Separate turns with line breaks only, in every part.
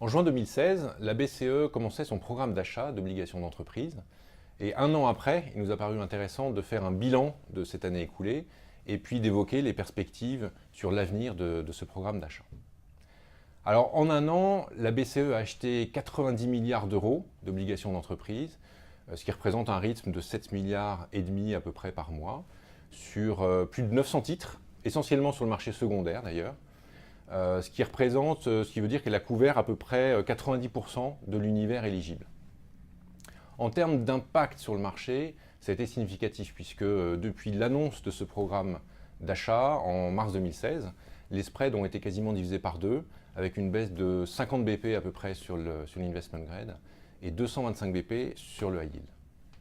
En juin 2016, la BCE commençait son programme d'achat d'obligations d'entreprise. Et un an après, il nous a paru intéressant de faire un bilan de cette année écoulée et puis d'évoquer les perspectives sur l'avenir de ce programme d'achat. Alors en un an, la BCE a acheté 90 milliards d'euros d'obligations d'entreprise, ce qui représente un rythme de 7 milliards et demi à peu près par mois, sur plus de 900 titres, essentiellement sur le marché secondaire d'ailleurs, ce qui veut dire qu'elle a couvert à peu près 90% de l'univers éligible. En termes d'impact sur le marché, ça a été significatif puisque depuis l'annonce de ce programme d'achat en mars 2016, les spreads ont été quasiment divisés par deux, avec une baisse de 50 BP à peu près sur l'investment grade et 225 BP sur le high yield.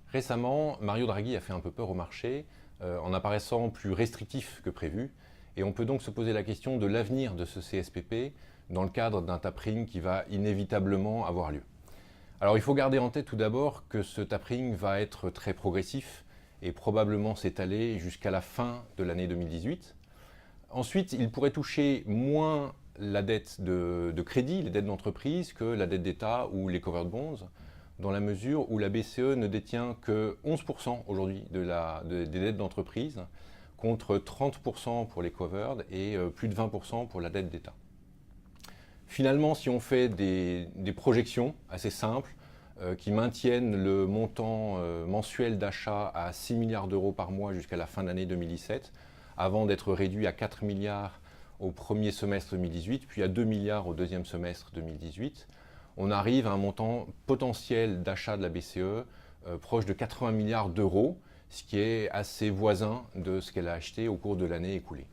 Récemment, Mario Draghi a fait un peu peur au marché en apparaissant plus restrictif que prévu, et on peut donc se poser la question de l'avenir de ce CSPP dans le cadre d'un tapering qui va inévitablement avoir lieu. Alors il faut garder en tête tout d'abord que ce tapering va être très progressif et probablement s'étaler jusqu'à la fin de l'année 2018. Ensuite, il pourrait toucher moins la dette de crédit, les dettes d'entreprise, que la dette d'État ou les covered bonds, dans la mesure où la BCE ne détient que 11% aujourd'hui des dettes d'entreprise, contre 30% pour les covered et plus de 20% pour la dette d'État. Finalement, si on fait des projections assez simples qui maintiennent le montant mensuel d'achat à 6 milliards d'euros par mois jusqu'à la fin de l'année 2017, avant d'être réduit à 4 milliards au premier semestre 2018, puis à 2 milliards au deuxième semestre 2018, on arrive à un montant potentiel d'achat de la BCE proche de 80 milliards d'euros, ce qui est assez voisin de ce qu'elle a acheté au cours de l'année écoulée.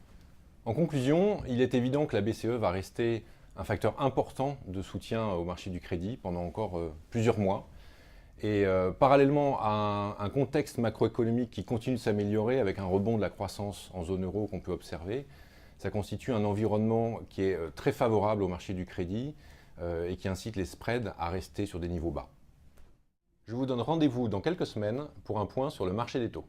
En conclusion, il est évident que la BCE va rester un facteur important de soutien au marché du crédit pendant encore plusieurs mois. Et parallèlement à un contexte macroéconomique qui continue de s'améliorer avec un rebond de la croissance en zone euro qu'on peut observer, ça constitue un environnement qui est très favorable au marché du crédit et qui incite les spreads à rester sur des niveaux bas. Je vous donne rendez-vous dans quelques semaines pour un point sur le marché des taux.